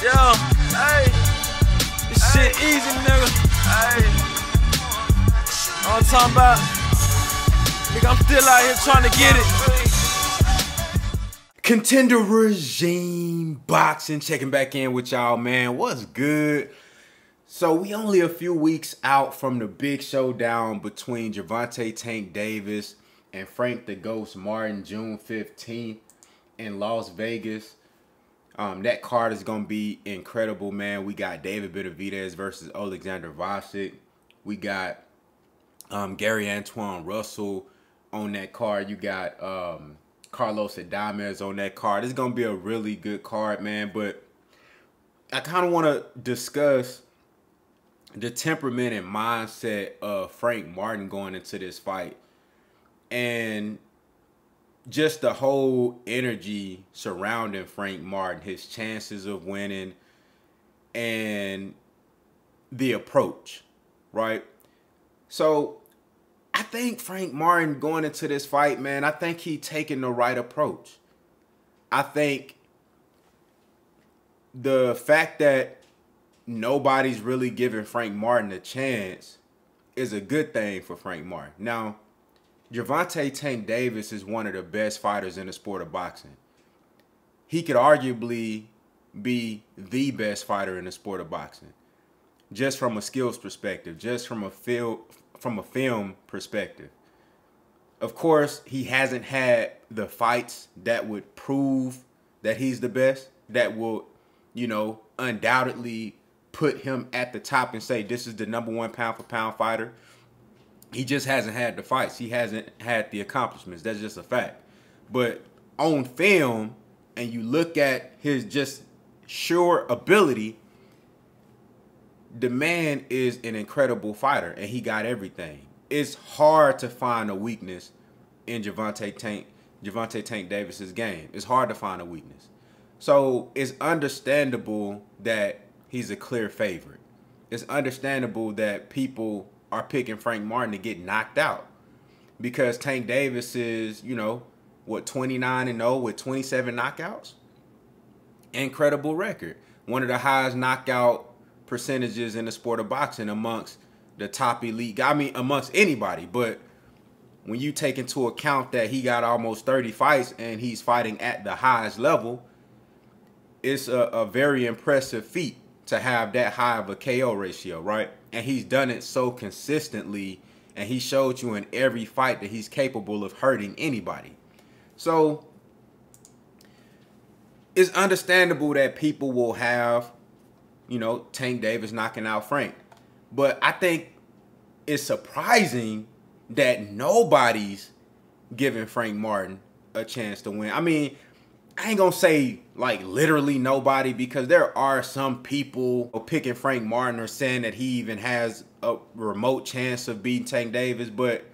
Yeah, hey, this shit easy, nigga. Hey, all I'm talking about, nigga, I'm still out here trying to get it. Contender Regime Boxing, checking back in with y'all, man. What's good? So we only a few weeks out from the big showdown between Gervonta Tank Davis and Frank the Ghost Martin, June 15th in Las Vegas. That card is going to be incredible, man. We got David Benavidez versus Alexander Vasek. We got Gary Antoine Russell on that card. You got Carlos Adames on that card. It's going to be a really good card, man. But I kind of want to discuss the temperament and mindset of Frank Martin going into this fight. And just the whole energy surrounding Frank Martin, his chances of winning, and the approach, right? So I think Frank Martin going into this fight, man, I think he taking the right approach. I think the fact that nobody's really giving Frank Martin a chance is a good thing for Frank Martin. Now, Gervonta Tank Davis is one of the best fighters in the sport of boxing. He could arguably be the best fighter in the sport of boxing, just from a skills perspective, just from a film perspective. Of course, he hasn't had the fights that would prove that he's the best, that will, you know, undoubtedly put him at the top and say this is the #1 pound-for-pound fighter. He just hasn't had the fights. He hasn't had the accomplishments. That's just a fact. But on film, and you look at his just sure ability, the man is an incredible fighter, and he got everything. It's hard to find a weakness in Gervonta Tank Davis's game. It's hard to find a weakness. So it's understandable that he's a clear favorite. It's understandable that people are picking Frank Martin to get knocked out, because Tank Davis is, you know, what, 29-0 with 27 knockouts? Incredible record. One of the highest knockout percentages in the sport of boxing amongst the top elite. I mean, amongst anybody. But when you take into account that he got almost 30 fights and he's fighting at the highest level, it's a very impressive feat to have that high of a KO ratio, right? And he's done it so consistently, and he showed you in every fight that he's capable of hurting anybody. So it's understandable that people will have, you know, Tank Davis knocking out Frank. But I think it's surprising that nobody's giving Frank Martin a chance to win. I mean, I ain't gonna say like literally nobody, because there are some people picking Frank Martin or saying that he even has a remote chance of beating Tank Davis. But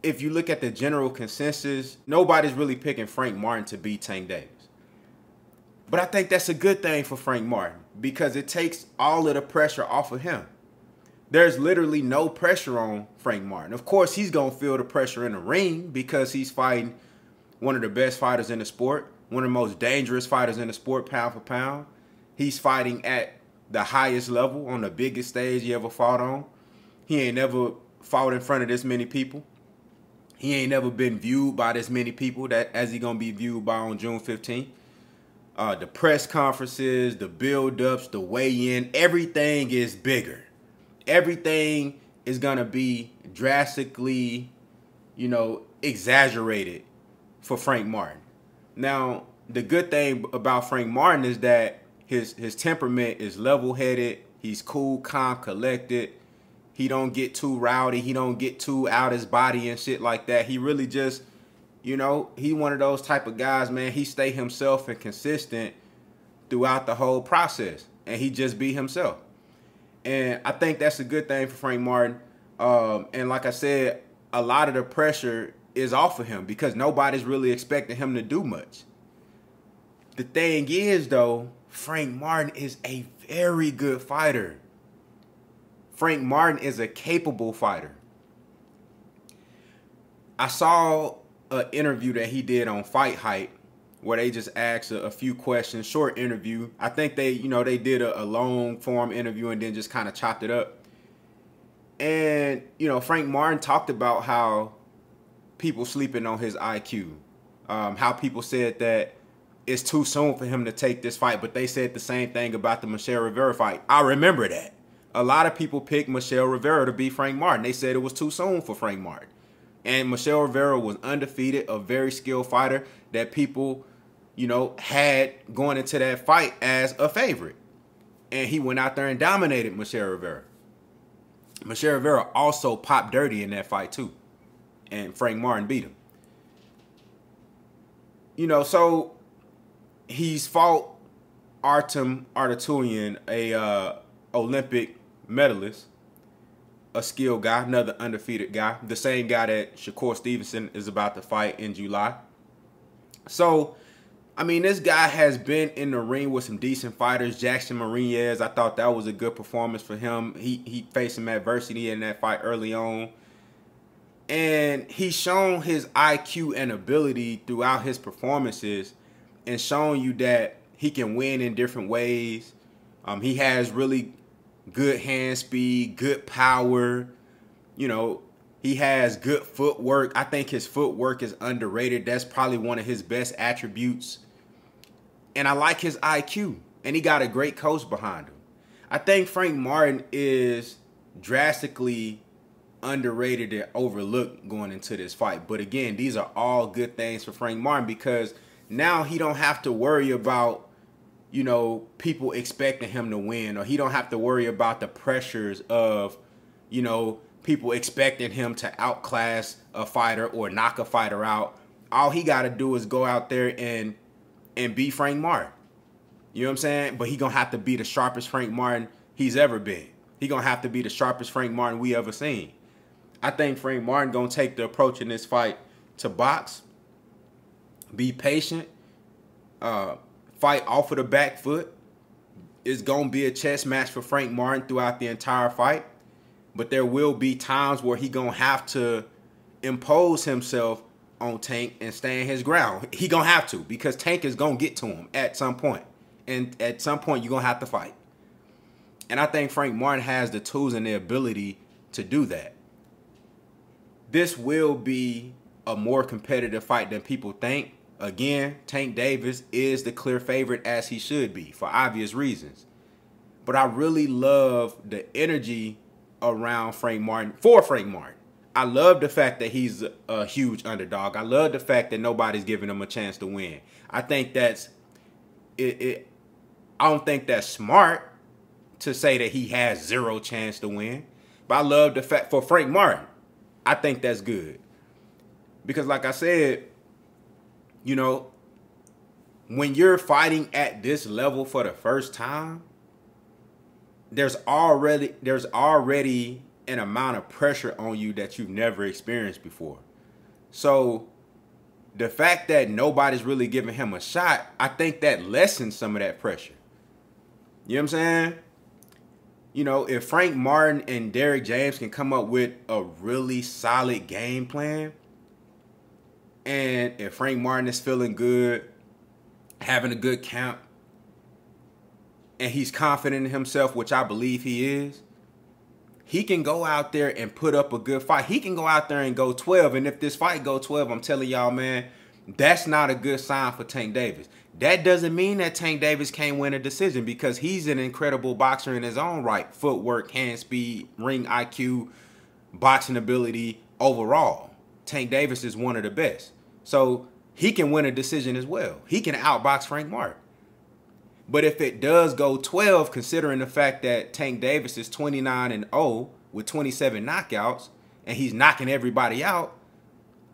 if you look at the general consensus, nobody's really picking Frank Martin to beat Tank Davis. But I think that's a good thing for Frank Martin, because it takes all of the pressure off of him. There's literally no pressure on Frank Martin. Of course, he's gonna feel the pressure in the ring because he's fighting one of the best fighters in the sport, one of the most dangerous fighters in the sport, pound for pound. He's fighting at the highest level on the biggest stage he ever fought on. He ain't never fought in front of this many people. He ain't never been viewed by this many people that as he gonna be viewed by on June 15th. The press conferences, the build-ups, the weigh-in, everything is bigger. Everything is gonna be drastically, you know, exaggerated for Frank Martin. Now, the good thing about Frank Martin is that his temperament is level-headed. He's cool, calm, collected. He don't get too rowdy. He don't get too out his body and shit like that. He really just, you know, he one of those type of guys, man. He stay himself and consistent throughout the whole process, and he just be himself. And I think that's a good thing for Frank Martin. And like I said, a lot of the pressure is off of him because nobody's really expecting him to do much. The thing is, though, Frank Martin is a very good fighter. Frank Martin is a capable fighter. I saw an interview that he did on Fight Hype where they just asked a few questions, short interview. I think they, they did a long form interview and then just kind of chopped it up. And, Frank Martin talked about how people sleeping on his IQ, how people said that it's too soon for him to take this fight, but they said the same thing about the Michelle Rivera fight. I remember that. A lot of people picked Michelle Rivera to beat Frank Martin. They said it was too soon for Frank Martin. And Michelle Rivera was undefeated, a very skilled fighter that people, had going into that fight as a favorite. And he went out there and dominated Michelle Rivera. Michelle Rivera also popped dirty in that fight too. And Frank Martin beat him. So he's fought Artem Artatuyan, a Olympic medalist, a skilled guy, another undefeated guy, the same guy that Shakur Stevenson is about to fight in July. So, this guy has been in the ring with some decent fighters. Jackson Marinez, I thought that was a good performance for him. He faced some adversity in that fight early on. And he's shown his IQ and ability throughout his performances and shown you that he can win in different ways. He has really good hand speed, good power. He has good footwork. I think his footwork is underrated. That's probably one of his best attributes. And I like his IQ. And he got a great coach behind him. I think Frank Martin is drastically underrated and overlooked going into this fight. But again, these are all good things for Frank Martin because now he don't have to worry about, people expecting him to win, or he don't have to worry about the pressures of, people expecting him to outclass a fighter or knock a fighter out. All he got to do is go out there and beat Frank Martin. You know what I'm saying? But he going to have to be the sharpest Frank Martin he's ever been. He going to have to be the sharpest Frank Martin we ever seen. I think Frank Martin going to take the approach in this fight to box, be patient, fight off of the back foot. It's going to be a chess match for Frank Martin throughout the entire fight. But there will be times where he going to have to impose himself on Tank and stand his ground. He going to have to because Tank is going to get to him at some point. And at some point, you're going to have to fight. And I think Frank Martin has the tools and the ability to do that. This will be a more competitive fight than people think. Again, Tank Davis is the clear favorite as he should be for obvious reasons. But I really love the energy around Frank Martin, for Frank Martin. I love the fact that he's a huge underdog. I love the fact that nobody's giving him a chance to win. I think that's it. I don't think that's smart to say that he has zero chance to win. But I love the fact for Frank Martin. I think that's good. Because like I said, when you're fighting at this level for the first time, there's already an amount of pressure on you that you've never experienced before. So the fact that nobody's really giving him a shot, I think that lessens some of that pressure. You know what I'm saying? If Frank Martin and Derrick James can come up with a really solid game plan, and if Frank Martin is feeling good, having a good camp, and he's confident in himself, which I believe he is, he can go out there and put up a good fight. He can go out there and go 12. And if this fight go 12, I'm telling y'all, man, that's not a good sign for Tank Davis. That doesn't mean that Tank Davis can't win a decision because he's an incredible boxer in his own right. Footwork, hand speed, ring IQ, boxing ability overall. Tank Davis is one of the best. So he can win a decision as well. He can outbox Frank Martin. But if it does go 12, considering the fact that Tank Davis is 29-0 with 27 knockouts, and he's knocking everybody out,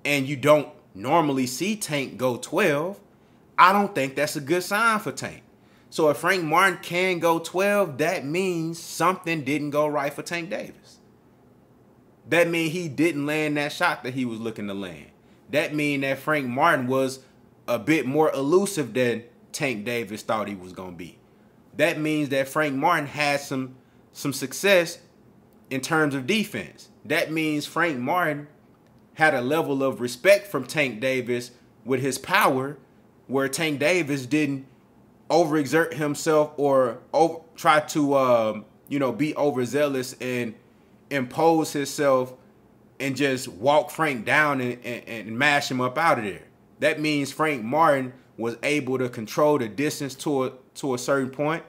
and you don't normally see Tank go 12, I don't think that's a good sign for Tank. So if Frank Martin can go 12, that means something didn't go right for Tank Davis. That means he didn't land that shot that he was looking to land. That means that Frank Martin was a bit more elusive than Tank Davis thought he was going to be. That means that Frank Martin had some success in terms of defense. That means Frank Martin had a level of respect from Tank Davis with his power where Tank Davis didn't overexert himself or try to, be overzealous and impose himself and just walk Frank down and mash him up out of there. That means Frank Martin was able to control the distance to a certain point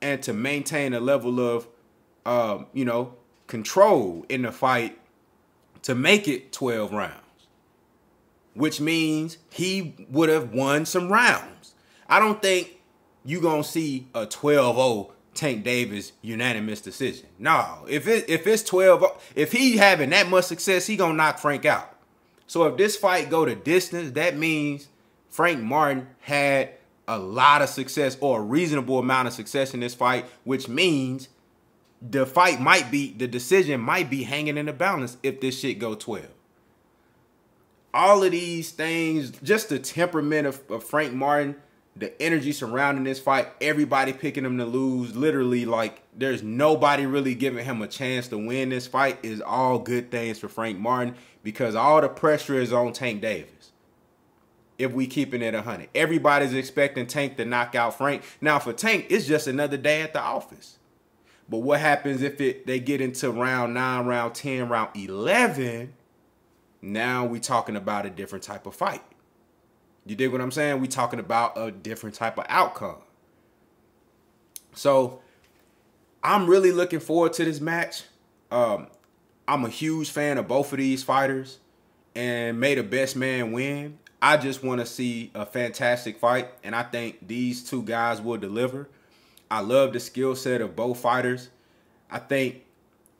and to maintain a level of, control in the fight to make it 12 rounds, which means he would have won some rounds. I don't think you're going to see a 12-0 Tank Davis unanimous decision. No, if it's 12, if he having that much success, he going to knock Frank out. So if this fight go to distance, that means Frank Martin had a lot of success or a reasonable amount of success in this fight, which means the decision might be hanging in the balance if this shit go 12. All of these things, just the temperament of Frank Martin, the energy surrounding this fight, everybody picking him to lose, literally like there's nobody really giving him a chance to win this fight, is all good things for Frank Martin because all the pressure is on Tank Davis. If we keeping it 100. Everybody's expecting Tank to knock out Frank. Now for Tank, it's just another day at the office. But what happens if they get into round 9, round 10, round 11? Now we talking about a different type of fight. You dig what I'm saying? We talking about a different type of outcome. So I'm really looking forward to this match. I'm a huge fan of both of these fighters, and may the best man win. I just want to see a fantastic fight, and I think these two guys will deliver. I love the skill set of both fighters. I think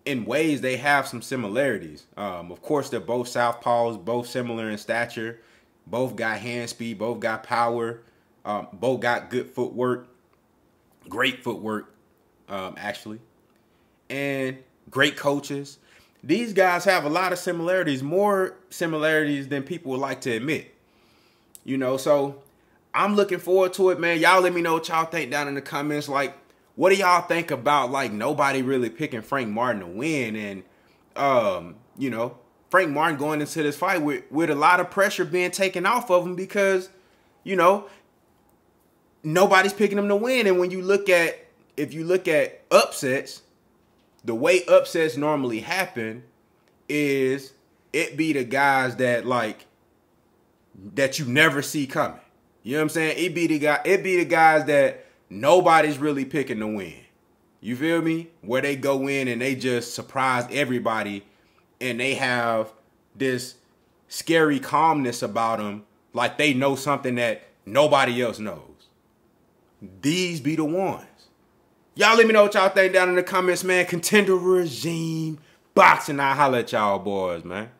in ways they have some similarities. Of course, they're both southpaws, both similar in stature. Both got hand speed, both got power, both got good footwork, great footwork, actually, and great coaches. These guys have a lot of similarities, more similarities than people would like to admit. So I'm looking forward to it, man. Y'all let me know what y'all think down in the comments. Like, what do y'all think about, like, nobody really picking Frank Martin to win? And, Frank Martin going into this fight with a lot of pressure being taken off of him because, nobody's picking him to win. And when if you look at upsets, the way upsets normally happen is it be the guys that you never see coming. You know what I'm saying? It be the guys that nobody's really picking to win. You feel me? Where they go in and they just surprise everybody and they have this scary calmness about them, like they know something that nobody else knows. These be the ones. Y'all let me know what y'all think down in the comments, man. Contender regime boxing. I'll holler at y'all boys, man.